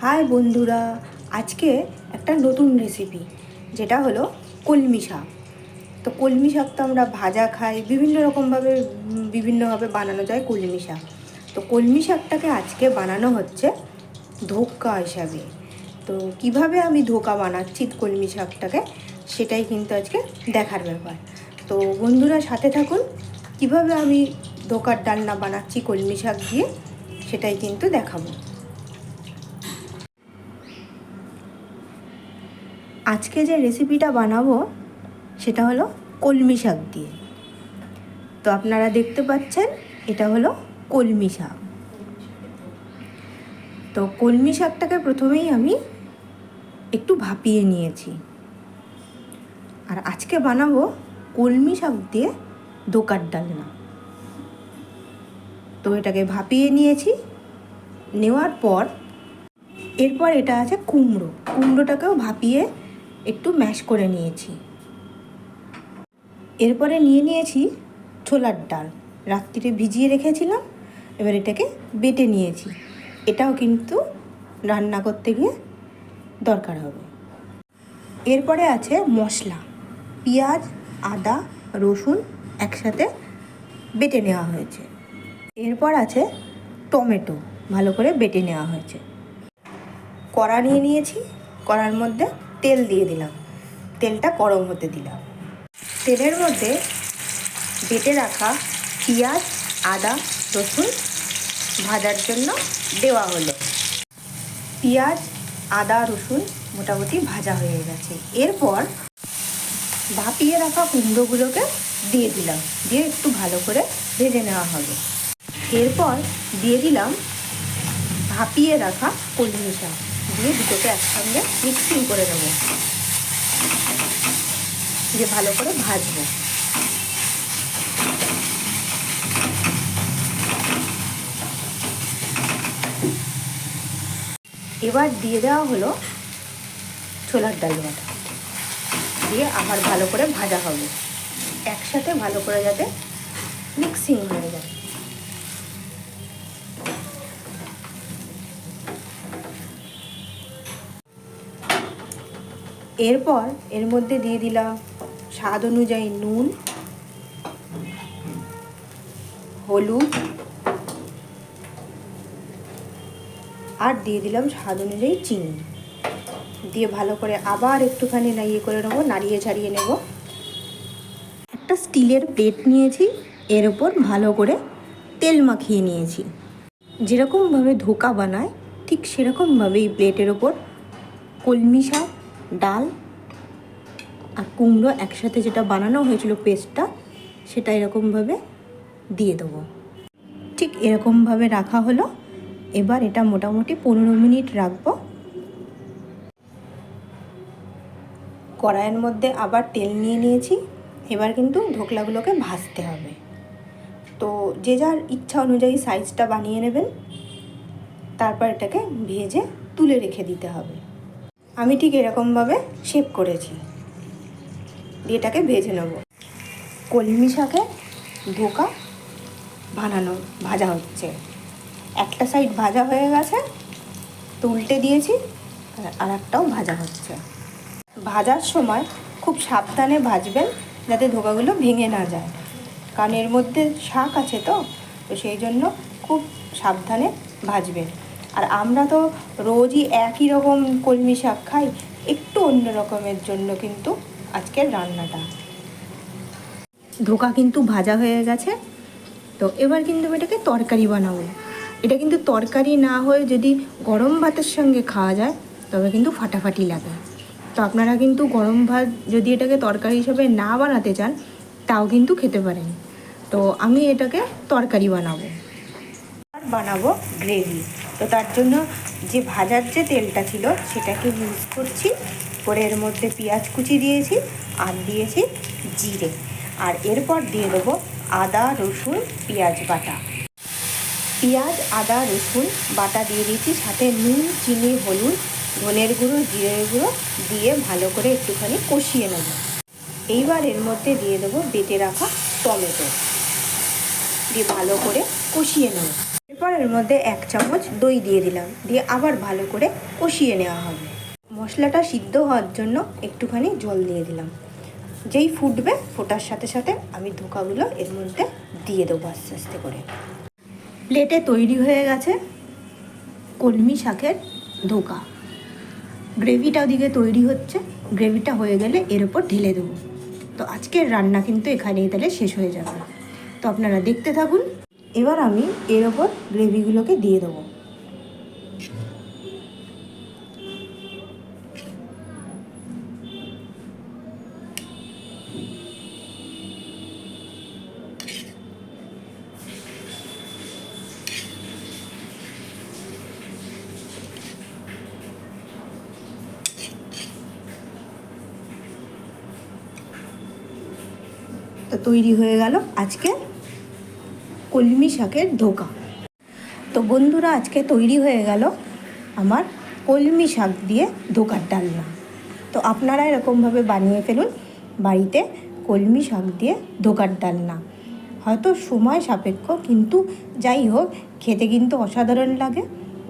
High বন্ধুরা, আজকে একটা নতুন রেসিপি যেটা হলো কলমি শাক। তো কলমি শাক তো আমরা ভাজা খাই, বিভিন্নভাবে বানানো যায় কলমি শাক। তো কলমি শাকটাকে আজকে বানানো হচ্ছে ধোক্কা হিসাবে। তো কিভাবে আমি ধোক্কা বানাচ্ছি কলমি শাকটাকে সেটাই কিন্তু আজকে দেখার ব্যাপার। তো বন্ধুরা সাথে থাকুন, কিভাবে আমি ধোকার ডালনা বানাচ্ছি কলমি শাক দিয়ে সেটাই কিন্তু দেখাবো। আজকে যে রেসিপিটা বানাবো সেটা হলো কলমি শাক দিয়ে। তো আপনারা দেখতে পাচ্ছেন এটা হলো কলমি শাক। তো কলমি শাকটাকে প্রথমেই আমি একটু ভাপিয়ে নিয়েছি, আর আজকে বানাবো কলমি শাক দিয়ে ধোকার ডালনা। তো এটাকে ভাপিয়ে নিয়েছি, নেওয়ার পর এরপর এটা আছে কুমড়োটাকেও ভাপিয়ে একটু ম্যাশ করে নিয়েছি। এরপরে নিয়েছি ছোলার ডাল, রাত্রিরে ভিজিয়ে রেখেছিলাম, এবার এটাকে বেটে নিয়েছি। এটাও কিন্তু রান্না করতে গিয়ে দরকার হবে। এরপরে আছে মশলা, পেঁয়াজ, আদা, রসুন একসাথে বেটে নেওয়া হয়েছে। এরপর আছে টমেটো, ভালো করে বেটে নেওয়া হয়েছে। কড়া নিয়েছি, কড়ার মধ্যে তেল দিয়ে দিলাম, তেলটা গরম হতে দিলাম। তেলের মধ্যে বেটে রাখা পেঁয়াজ, আদা, রসুন ভাজার জন্য দেওয়া হলো। পেঁয়াজ, আদা, রসুন মোটামুটি ভাজা হয়ে গেছে। এরপর ভাপিয়ে রাখা কুমড়োগুলোকে দিয়ে দিলাম, দিয়ে একটু ভালো করে ভেজে নেওয়া হবে। এরপর দিয়ে দিলাম ভাপিয়ে রাখা কলমি শাক, দিয়ে দুটোকে একসঙ্গে মিক্সিং করে নেবো, দিয়ে ভালো করে ভাজবো। এবার দিয়ে দেওয়া হলো ছোলার ডাল বাটা, দিয়ে আবার ভালো করে ভাজা হবে, একসাথে ভালো করে যাতে মিক্সিং হয়ে যায়। এরপর এর মধ্যে দিয়ে দিলাম স্বাদ অনুযায়ী নুন, হলুদ, আর দিয়ে দিলাম স্বাদ অনুযায়ী চিনি, দিয়ে ভালো করে আবার একটুখানি নাড়িয়ে ছাড়িয়ে নেব। একটা স্টিলের প্লেট নিয়েছি, এর ওপর ভালো করে তেল মাখিয়ে নিয়েছি। যেরকমভাবে ধোকা বানায় ঠিক সেরকমভাবে এই প্লেটের ওপর কলমি শাক, ডাল আর কুমড়ো একসাথে যেটা বানানো হয়েছিল পেস্টটা, সেটা এরকমভাবে দিয়ে দেবো। ঠিক এরকমভাবে রাখা হলো। এবার এটা মোটামুটি 15 মিনিট রাখবো। কড়াইয়ের মধ্যে আবার তেল নিয়েছি। এবার কিন্তু ধোকলাগুলোকে ভাজতে হবে। তো যে যার ইচ্ছা অনুযায়ী সাইজটা বানিয়ে নেবেন, তারপর এটাকে ভেজে তুলে রেখে দিতে হবে। আমি ঠিক এরকমভাবে শেপ করেছি, দিয়ে এটাকে ভেজে নেব। কলমি শাকে ধোকা ভাজা হচ্ছে। একটা সাইড ভাজা হয়ে গেছে, তো উল্টে দিয়েছি, আর একটাও ভাজা হচ্ছে। ভাজার সময় খুব সাবধানে ভাজবেন যাতে ধোকাগুলো ভেঙে না যায়, কারণ এর মধ্যে শাক আছে, তো সেই জন্য খুব সাবধানে ভাজবেন। আর আমরা তো রোজই একই রকম কলমি শাক খাই, একটু অন্য রকমের জন্য কিন্তু আজকের রান্নাটা। ধোকা কিন্তু ভাজা হয়ে গেছে। তো এবার কিন্তু এটাকে তরকারি বানাবো। এটা কিন্তু তরকারি না হয়ে যদি গরম ভাতের সঙ্গে খাওয়া যায় তবে কিন্তু ফাটাফাটি লাগে। তো আপনারা কিন্তু গরম ভাত যদি এটাকে তরকারি হিসেবে না বানাতে চান তাও কিন্তু খেতে পারেন। তো আমি এটাকে তরকারি বানাবো গ্রেভি। তো তার জন্য যে ভাজার যে তেলটা ছিল সেটাকে ইউজ করছি, করে এর মধ্যে পেঁয়াজ কুচি দিয়েছি আর দিয়েছি জিরে, আর এরপর দিয়ে দেবো আদা, রসুন, পেঁয়াজ বাটা। পেঁয়াজ, আদা, রসুন বাটা দিয়ে দিয়েছি, সাথে নুন, চিনি, হলুদ, ধনের গুঁড়ো, জিরের গুঁড়ো দিয়ে ভালো করে একটুখানি কষিয়ে নেব। এইবার এর মধ্যে দিয়ে দেবো বেটে রাখা টমেটো, দিয়ে ভালো করে কষিয়ে নেব। এরপর এর মধ্যে 1 চামচ দই দিয়ে দিলাম, দিয়ে আবার ভালো করে কষিয়ে নেওয়া হবে। মশলাটা সিদ্ধ হওয়ার জন্য একটুখানি জল দিয়ে দিলাম। যেই ফুটবে, ফোটার সাথে সাথে আমি ধোকাগুলো এর মধ্যে দিয়ে দেবো আস্তে আস্তে করে। প্লেটে তৈরি হয়ে গেছে কলমি শাকের ধোকা। গ্রেভিটা ওদিকে তৈরি হচ্ছে, গ্রেভিটা হয়ে গেলে এর ওপর ঢেলে দেবো। তো আজকের রান্না কিন্তু এখানেই তাহলে শেষ হয়ে যাবে। তো আপনারা দেখতে থাকুন। এবার আমি এর ওপর গ্রেভিগুলোকে দিয়ে দেবো। তো তৈরি হয়ে গেল আজকে কলমি শাকের ধোকা। তো বন্ধুরা, আজকে তৈরি হয়ে গেল আমার কলমি শাক দিয়ে ধোকার ডালনা। তো আপনারা এরকমভাবে বানিয়ে ফেলুন বাড়িতে কলমি শাক দিয়ে ধোকার ডালনা। হয়তো সময় সাপেক্ষ, কিন্তু যাই হোক, খেতে কিন্তু অসাধারণ লাগে।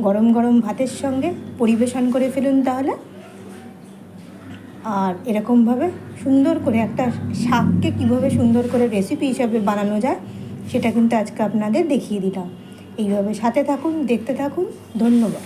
গরম গরম ভাতের সঙ্গে পরিবেশন করে ফেলুন তাহলে। আর এরকমভাবে সুন্দর করে একটা শাককে কীভাবে সুন্দর করে রেসিপি হিসাবে বানানো যায় সেটা কিন্তু আজকে আপনাদের দেখিয়ে দিলাম। এইভাবে সাথে থাকুন, দেখতে থাকুন। ধন্যবাদ।